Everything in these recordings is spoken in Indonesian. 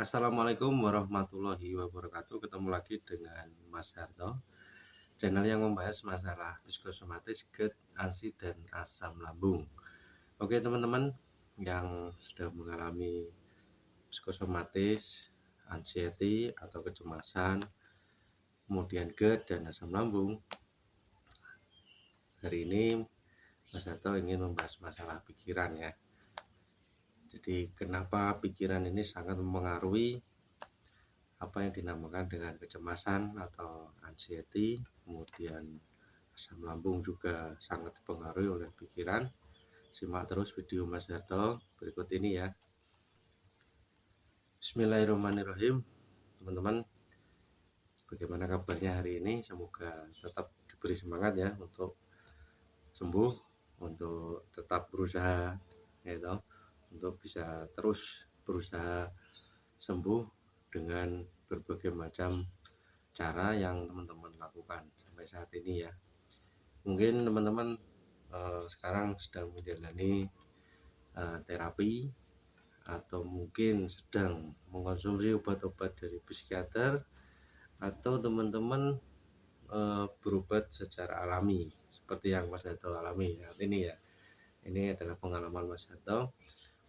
Assalamualaikum warahmatullahi wabarakatuh. Ketemu lagi dengan Mas Harto, channel yang membahas masalah psikosomatis, GERD, ASI, dan asam lambung. Oke teman-teman yang sudah mengalami psikosomatis, anxiety atau kecemasan, kemudian GERD dan asam lambung. Hari ini Mas Harto ingin membahas masalah pikiran ya. Jadi kenapa pikiran ini sangat mempengaruhi apa yang dinamakan dengan kecemasan atau anxiety, kemudian asam lambung juga sangat dipengaruhi oleh pikiran. Simak terus video Mas Darto berikut ini ya. Bismillahirrahmanirrahim. Teman-teman, bagaimana kabarnya hari ini? Semoga tetap diberi semangat ya untuk sembuh, untuk tetap berusaha ya toh, untuk bisa terus berusaha sembuh dengan berbagai macam cara yang teman-teman lakukan sampai saat ini ya. Mungkin teman-teman sekarang sedang menjalani terapi atau mungkin sedang mengkonsumsi obat-obat dari psikiater, atau teman-teman berobat secara alami seperti yang Mas Harto alami saat ini ya. Ini adalah pengalaman Mas Harto.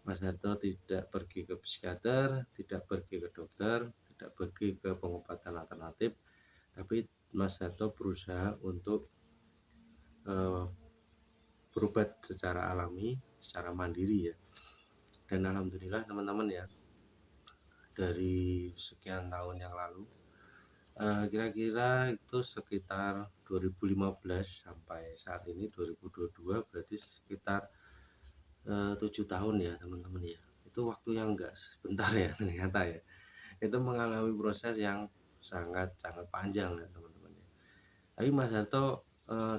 Mas Harto tidak pergi ke psikiater, tidak pergi ke dokter, tidak pergi ke pengobatan alternatif, tapi Mas Harto berusaha untuk berobat secara alami, secara mandiri ya. Dan alhamdulillah teman-teman ya, dari sekian tahun yang lalu, kira-kira itu sekitar 2015 sampai saat ini 2022, berarti sekitar 7 tahun ya teman-teman ya. Itu waktu yang enggak sebentar ya ternyata ya. Itu mengalami proses yang sangat panjang ya teman-teman ya. Tapi Mas Harto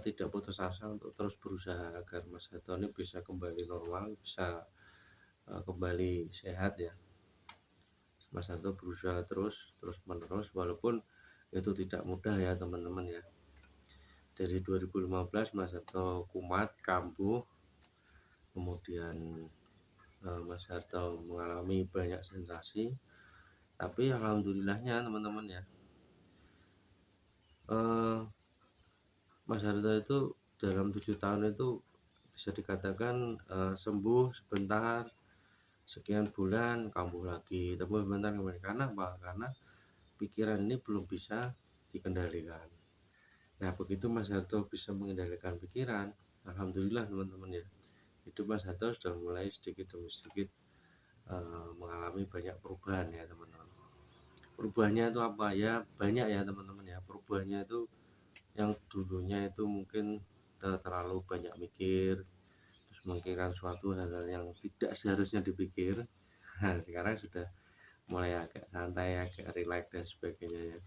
tidak putus asa untuk terus berusaha agar Mas Harto ini bisa kembali normal, bisa kembali sehat ya. Mas Harto berusaha terus menerus, walaupun itu tidak mudah ya teman-teman ya. Dari 2015 Mas Harto kumat, kambuh, kemudian Mas Harto mengalami banyak sensasi, tapi alhamdulillahnya teman-teman ya, Mas Harto itu dalam 7 tahun itu bisa dikatakan sembuh sebentar, sekian bulan kambuh lagi, tapi sebentar kembali. Karena apa? Karena pikiran ini belum bisa dikendalikan. Nah begitu Mas Harto bisa mengendalikan pikiran, alhamdulillah teman-teman ya, hidup Mas Harto sudah mulai sedikit demi sedikit mengalami banyak perubahan ya teman-teman. Perubahannya itu apa ya? Banyak ya teman-teman ya. Perubahannya itu yang dulunya itu mungkin terlalu banyak mikir, terus memikirkan suatu hal-hal yang tidak seharusnya dipikir. Nah, sekarang sudah mulai agak santai, agak rileks dan sebagainya ya.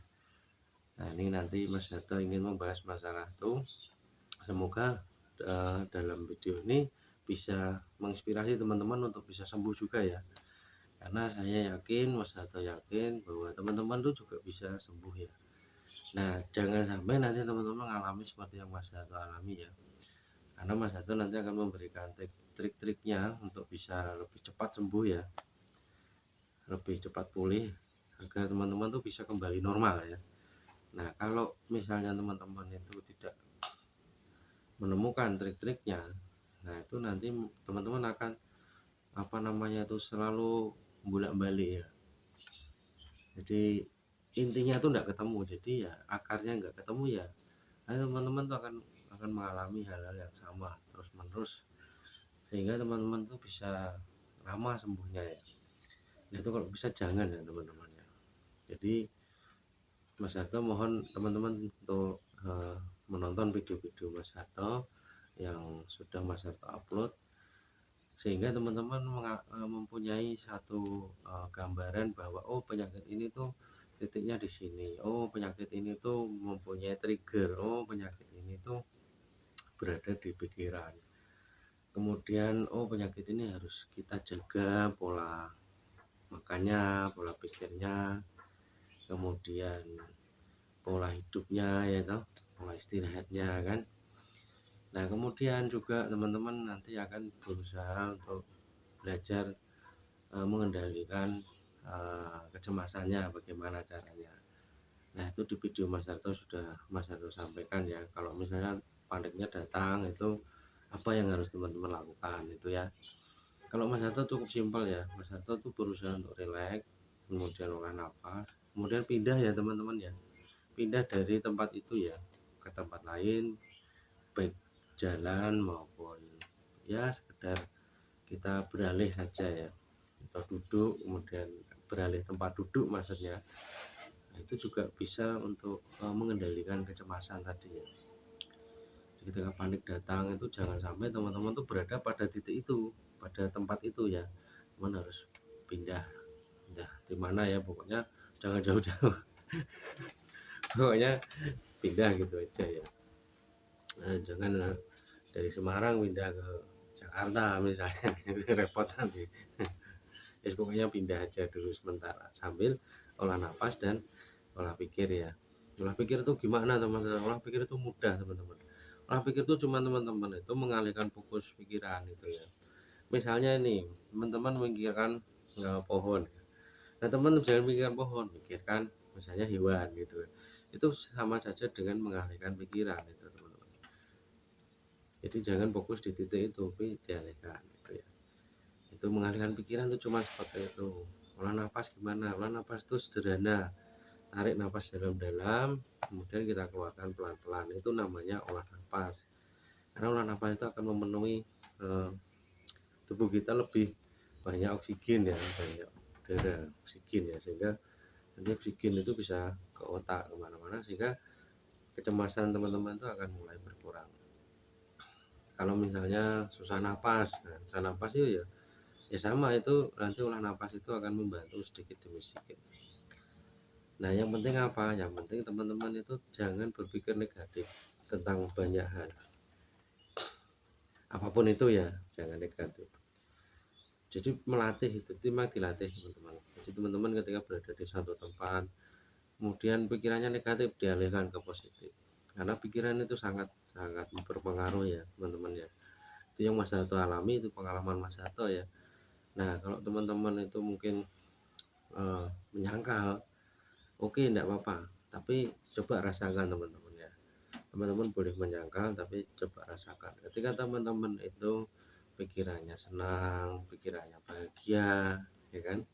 Nah ini nanti Mas Harto ingin membahas masalah itu. Semoga dalam video ini bisa menginspirasi teman-teman untuk bisa sembuh juga ya. Karena saya yakin, Mas Harto yakin bahwa teman-teman tuh juga bisa sembuh ya. Nah jangan sampai nanti teman-teman mengalami seperti yang Mas Harto alami ya. Karena Mas Harto nanti akan memberikan trik-triknya untuk bisa lebih cepat sembuh ya, lebih cepat pulih, agar teman-teman tuh bisa kembali normal ya. Nah kalau misalnya teman-teman itu tidak menemukan trik-triknya, nah itu nanti teman-teman akan itu selalu bolak-balik ya. Jadi intinya tuh enggak ketemu, jadi ya akarnya enggak ketemu ya. Nah teman-teman tuh akan mengalami hal-hal yang sama terus menerus, sehingga teman-teman tuh bisa lama sembuhnya ya. Nah itu kalau bisa jangan ya teman-teman ya. Jadi Mas Harto mohon teman-teman untuk menonton video-video Mas Harto yang sudah Mas Harto upload, sehingga teman-teman mempunyai satu gambaran bahwa oh penyakit ini tuh titiknya di sini, oh penyakit ini tuh mempunyai trigger, oh penyakit ini tuh berada di pikiran. Kemudian oh penyakit ini harus kita jaga pola makannya, pola pikirnya, kemudian pola hidupnya ya toh, pola istirahatnya kan. Nah kemudian juga teman-teman nanti akan berusaha untuk belajar mengendalikan kecemasannya bagaimana caranya. Nah itu di video Mas Harto sudah Mas Harto sampaikan ya, kalau misalnya paniknya datang itu apa yang harus teman-teman lakukan itu ya. Kalau Mas Harto cukup simpel ya, Mas Harto tuh berusaha untuk rileks, kemudian olah nafas, kemudian pindah ya teman-teman ya, pindah dari tempat itu ya ke tempat lain, baik jalan maupun ya sekedar kita beralih saja ya, atau duduk kemudian beralih tempat duduk maksudnya. Nah, itu juga bisa untuk mengendalikan kecemasan tadi ya. Jadi ketika panik datang itu jangan sampai teman-teman tuh berada pada titik itu, pada tempat itu ya, teman harus pindah di mana ya, pokoknya jangan jauh-jauh. Pokoknya pindah gitu aja ya. Nah, jangan dari Semarang pindah ke Jakarta misalnya, itu repot nanti. Ya pokoknya pindah aja dulu sementara sambil olah nafas dan olah pikir ya. Olah pikir itu gimana teman-teman? Olah pikir itu mudah teman-teman. Olah pikir itu cuma teman-teman itu mengalihkan fokus pikiran itu ya. Misalnya ini teman-teman memikirkan pohon. Nah teman jangan pikirkan pohon, pikirkan misalnya hewan gitu. Itu sama saja dengan mengalihkan pikiran itu teman-teman. Jadi jangan fokus di titik itu, tapi dialihkan gitu ya. Itu mengalihkan pikiran itu cuma seperti itu. Olah nafas gimana? Olah nafas itu sederhana. Tarik nafas dalam-dalam, kemudian kita keluarkan pelan-pelan. Itu namanya olah nafas. Karena olah nafas itu akan memenuhi tubuh kita lebih banyak oksigen ya, banyak udara oksigen ya, sehingga nanti oksigen itu bisa ke otak kemana-mana, sehingga kecemasan teman-teman itu akan mulai berkurang. Kalau misalnya susah napas, nah, susah napas itu ya sama, itu nanti olah nafas itu akan membantu sedikit demi sedikit. Nah yang penting apa? Yang penting teman-teman itu jangan berpikir negatif tentang banyak hal, apapun itu ya, jangan negatif. Jadi melatih itu memang dilatih teman-teman. Jadi teman-teman ketika berada di suatu tempat, kemudian pikirannya negatif dialihkan ke positif, karena pikiran itu sangat sangat berpengaruh ya teman-teman ya. Itu yang Mas Hato alami, itu pengalaman Mas Hato ya. Nah kalau teman-teman itu mungkin menyangkal, oke enggak apa-apa, tapi coba rasakan teman-teman ya. Teman-teman boleh menyangkal tapi coba rasakan. Ketika teman-teman itu pikirannya senang, pikirannya bahagia ya kan,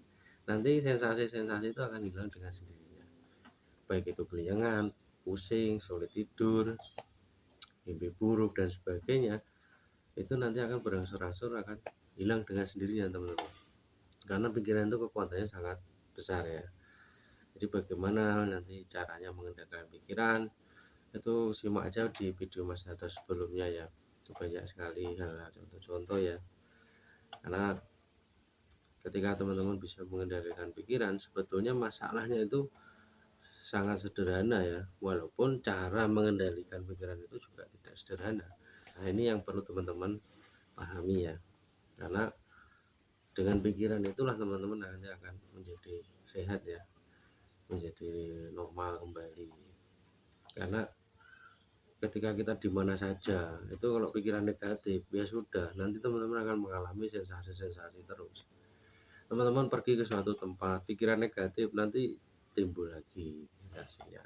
nanti sensasi-sensasi itu akan hilang dengan sendirinya, baik itu keliengan, pusing, sulit tidur, mimpi buruk dan sebagainya. Itu nanti akan berangsur-angsur akan hilang dengan sendirinya teman-teman, karena pikiran itu kekuatannya sangat besar ya. Jadi bagaimana nanti caranya mengendalikan pikiran, itu simak aja di video Mas Hato sebelumnya ya. Itu banyak sekali hal-hal contoh-contoh ya. Karena ketika teman-teman bisa mengendalikan pikiran, sebetulnya masalahnya itu sangat sederhana ya, walaupun cara mengendalikan pikiran itu juga tidak sederhana. Nah ini yang perlu teman-teman pahami ya, karena dengan pikiran itulah teman-teman nanti akan menjadi sehat ya, menjadi normal kembali. Karena ketika kita di mana saja itu kalau pikiran negatif ya sudah, nanti teman-teman akan mengalami sensasi-sensasi terus. Teman-teman pergi ke suatu tempat, pikiran negatif nanti timbul lagi sensasinya,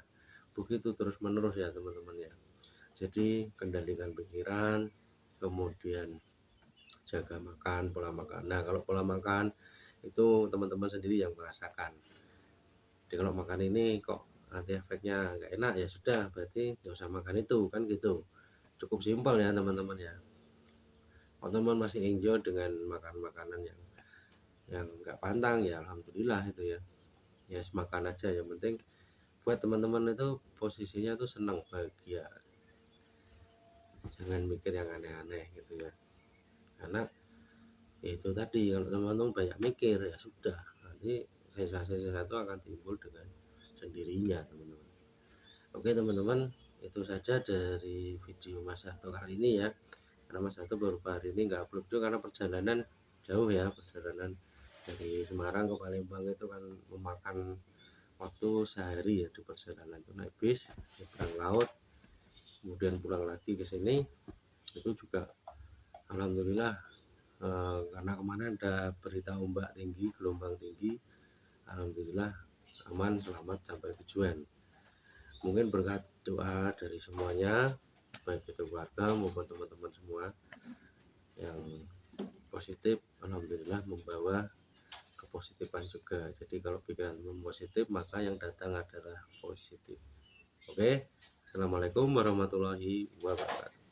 begitu terus menerus ya teman-teman ya. Jadi kendalikan pikiran, kemudian jaga makan, pola makan. Nah kalau pola makan itu teman-teman sendiri yang merasakan. Jadi kalau makan ini kok nanti efeknya nggak enak, ya sudah berarti nggak usah makan itu kan gitu. Cukup simpel ya teman-teman ya. Kalau teman masih enjoy dengan makan makanan yang nggak pantang ya alhamdulillah itu ya, ya makan aja, yang penting buat teman-teman itu posisinya tuh senang bahagia, jangan mikir yang aneh-aneh gitu ya. Karena itu tadi, kalau teman-teman banyak mikir ya sudah, nanti sensasi-sensasi itu akan timbul dengan sendirinya teman-teman. Oke teman-teman, itu saja dari video Mas Hato kali ini ya. Karena Mas Hato baru hari ini nggak upload itu karena perjalanan jauh ya, perjalanan dari Semarang ke Palembang itu kan memakan waktu sehari ya, di perjalanan itu naik bis nyebrang laut kemudian pulang lagi ke sini. Itu juga alhamdulillah karena kemarin ada berita ombak tinggi, gelombang tinggi, alhamdulillah aman, selamat sampai tujuan. Mungkin berkat doa dari semuanya, baik itu keluarga maupun teman-teman semua yang positif, alhamdulillah membawa kepositifan juga. Jadi kalau pikiran positif, maka yang datang adalah positif. Oke, assalamualaikum warahmatullahi wabarakatuh.